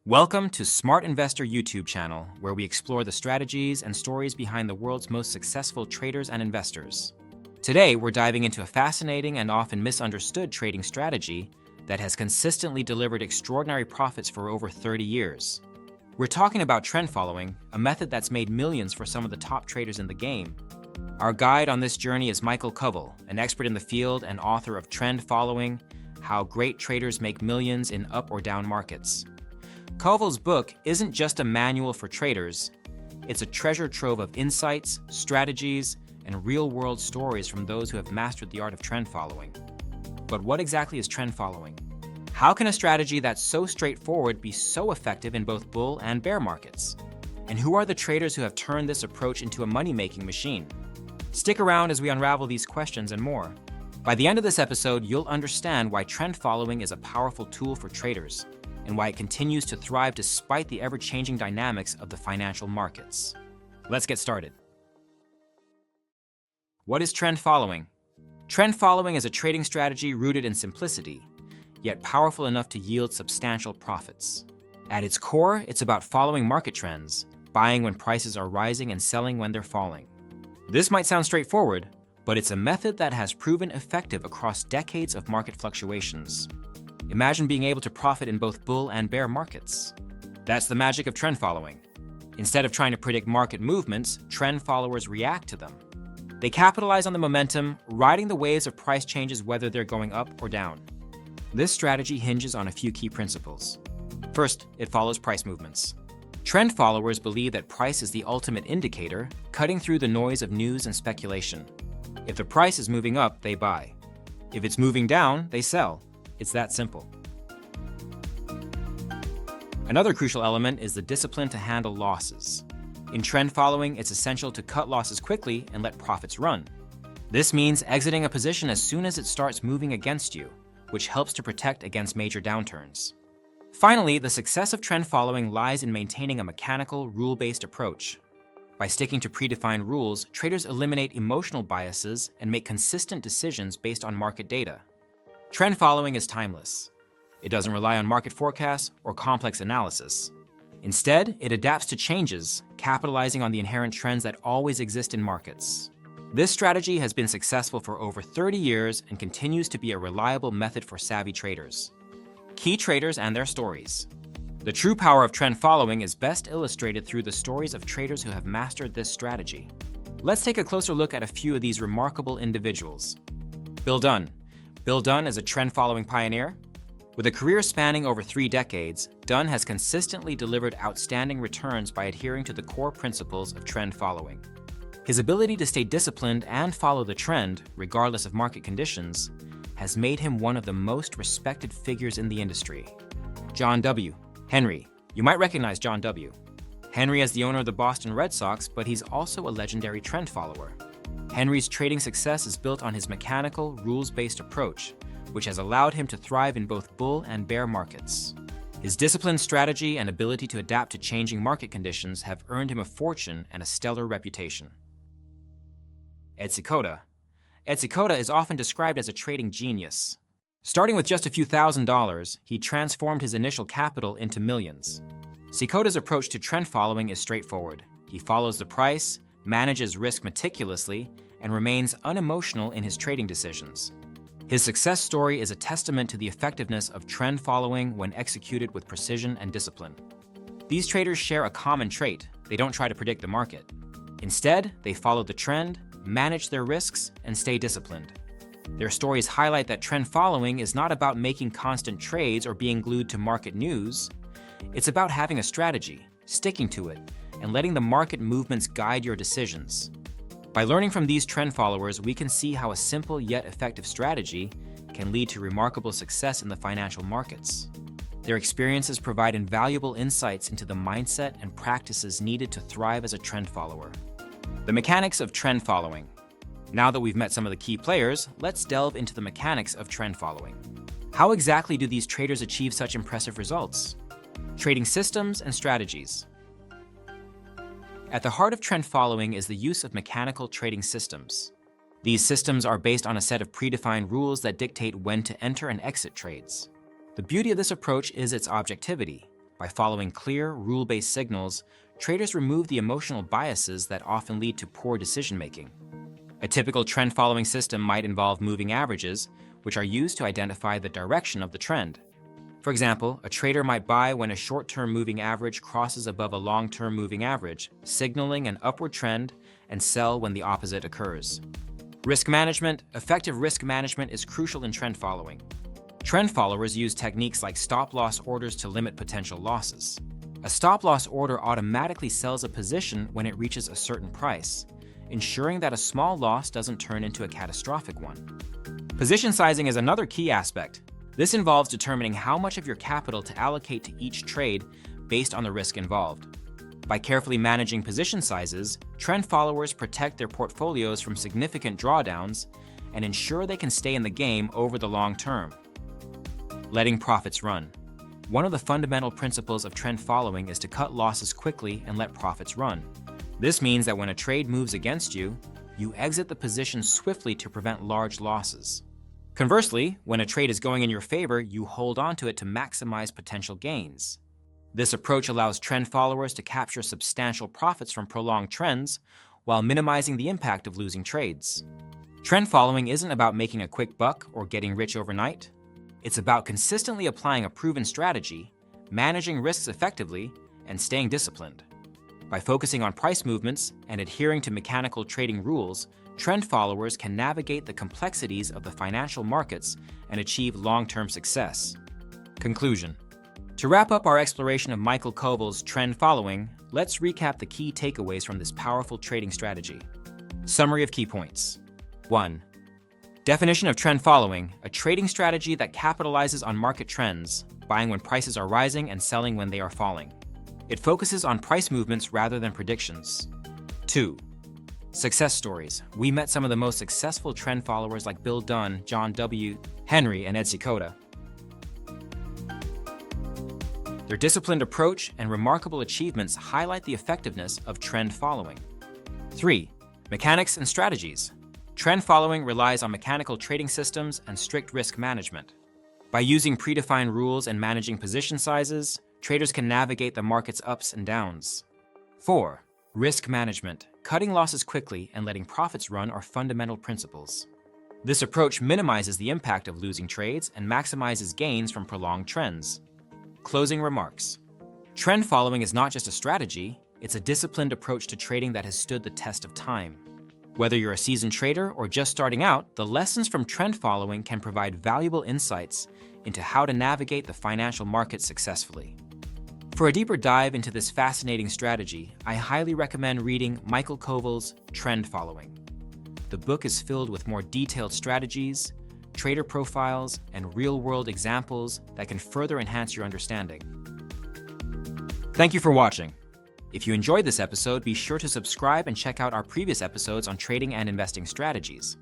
Welcome to Smart Investor YouTube channel, where we explore the strategies and stories behind the world's most successful traders and investors. Today, we're diving into a fascinating and often misunderstood trading strategy that has consistently delivered extraordinary profits for over 30 years. We're talking about trend following, a method that's made millions for some of the top traders in the game. Our guide on this journey is Michael Covel, an expert in the field and author of Trend Following: How Great Traders Make Millions in Up or Down Markets. Covel's book isn't just a manual for traders, it's a treasure trove of insights, strategies, and real-world stories from those who have mastered the art of trend following. But what exactly is trend following? How can a strategy that's so straightforward be so effective in both bull and bear markets? And who are the traders who have turned this approach into a money-making machine? Stick around as we unravel these questions and more. By the end of this episode, you'll understand why trend following is a powerful tool for traders, and why it continues to thrive despite the ever-changing dynamics of the financial markets. Let's get started. What is trend following? Trend following is a trading strategy rooted in simplicity, yet powerful enough to yield substantial profits. At its core, it's about following market trends, buying when prices are rising and selling when they're falling. This might sound straightforward, but it's a method that has proven effective across decades of market fluctuations. Imagine being able to profit in both bull and bear markets. That's the magic of trend following. Instead of trying to predict market movements, trend followers react to them. They capitalize on the momentum, riding the waves of price changes whether they're going up or down. This strategy hinges on a few key principles. First, it follows price movements. Trend followers believe that price is the ultimate indicator, cutting through the noise of news and speculation. If the price is moving up, they buy. If it's moving down, they sell. It's that simple. Another crucial element is the discipline to handle losses. In trend following, it's essential to cut losses quickly and let profits run. This means exiting a position as soon as it starts moving against you, which helps to protect against major downturns. Finally, the success of trend following lies in maintaining a mechanical, rule-based approach. By sticking to predefined rules, traders eliminate emotional biases and make consistent decisions based on market data. Trend following is timeless. It doesn't rely on market forecasts or complex analysis. Instead, it adapts to changes, capitalizing on the inherent trends that always exist in markets. This strategy has been successful for over 30 years and continues to be a reliable method for savvy traders. Key traders and their stories. The true power of trend following is best illustrated through the stories of traders who have mastered this strategy. Let's take a closer look at a few of these remarkable individuals. Bill Dunn. Bill Dunn is a trend-following pioneer. With a career spanning over 3 decades, Dunn has consistently delivered outstanding returns by adhering to the core principles of trend following. His ability to stay disciplined and follow the trend, regardless of market conditions, has made him one of the most respected figures in the industry. John W. Henry. You might recognize John W. Henry is the owner of the Boston Red Sox, but he's also a legendary trend follower. Henry's trading success is built on his mechanical, rules-based approach, which has allowed him to thrive in both bull and bear markets. His disciplined strategy and ability to adapt to changing market conditions have earned him a fortune and a stellar reputation. Ed Seykota. Ed Seykota is often described as a trading genius. Starting with just a few $1,000s, he transformed his initial capital into millions. Seykota's approach to trend following is straightforward. He follows the price, manages risk meticulously, and remains unemotional in his trading decisions. His success story is a testament to the effectiveness of trend following when executed with precision and discipline. These traders share a common trait: they don't try to predict the market. Instead, they follow the trend, manage their risks, and stay disciplined. Their stories highlight that trend following is not about making constant trades or being glued to market news. It's about having a strategy, sticking to it, and letting the market movements guide your decisions. By learning from these trend followers, we can see how a simple yet effective strategy can lead to remarkable success in the financial markets. Their experiences provide invaluable insights into the mindset and practices needed to thrive as a trend follower. The mechanics of trend following. Now that we've met some of the key players, let's delve into the mechanics of trend following. How exactly do these traders achieve such impressive results? Trading systems and strategies. At the heart of trend following is the use of mechanical trading systems. These systems are based on a set of predefined rules that dictate when to enter and exit trades. The beauty of this approach is its objectivity. By following clear, rule-based signals, traders remove the emotional biases that often lead to poor decision-making. A typical trend-following system might involve moving averages, which are used to identify the direction of the trend. For example, a trader might buy when a short-term moving average crosses above a long-term moving average, signaling an upward trend, and sell when the opposite occurs. Risk management. Effective risk management is crucial in trend following. Trend followers use techniques like stop-loss orders to limit potential losses. A stop-loss order automatically sells a position when it reaches a certain price, ensuring that a small loss doesn't turn into a catastrophic one. Position sizing is another key aspect. This involves determining how much of your capital to allocate to each trade based on the risk involved. By carefully managing position sizes, trend followers protect their portfolios from significant drawdowns and ensure they can stay in the game over the long term. Letting profits run. One of the fundamental principles of trend following is to cut losses quickly and let profits run. This means that when a trade moves against you, you exit the position swiftly to prevent large losses. Conversely, when a trade is going in your favor, you hold on to it to maximize potential gains. This approach allows trend followers to capture substantial profits from prolonged trends while minimizing the impact of losing trades. Trend following isn't about making a quick buck or getting rich overnight. It's about consistently applying a proven strategy, managing risks effectively, and staying disciplined. By focusing on price movements and adhering to mechanical trading rules, trend followers can navigate the complexities of the financial markets and achieve long-term success. Conclusion. To wrap up our exploration of Michael Covel's trend following, let's recap the key takeaways from this powerful trading strategy. Summary of key points. 1. Definition of trend following: a trading strategy that capitalizes on market trends, buying when prices are rising and selling when they are falling. It focuses on price movements rather than predictions. 2. Success stories. We met some of the most successful trend followers like Bill Dunn, John W. Henry, and Ed Seykota. Their disciplined approach and remarkable achievements highlight the effectiveness of trend following. 3. Mechanics and strategies. Trend following relies on mechanical trading systems and strict risk management. By using predefined rules and managing position sizes, traders can navigate the market's ups and downs. 4. Risk management. Cutting losses quickly and letting profits run are fundamental principles. This approach minimizes the impact of losing trades and maximizes gains from prolonged trends. Closing remarks. Trend following is not just a strategy, it's a disciplined approach to trading that has stood the test of time. Whether you're a seasoned trader or just starting out, the lessons from trend following can provide valuable insights into how to navigate the financial markets successfully. For a deeper dive into this fascinating strategy, I highly recommend reading Michael Covel's Trend Following. The book is filled with more detailed strategies, trader profiles, and real-world examples that can further enhance your understanding. Thank you for watching. If you enjoyed this episode, be sure to subscribe and check out our previous episodes on trading and investing strategies.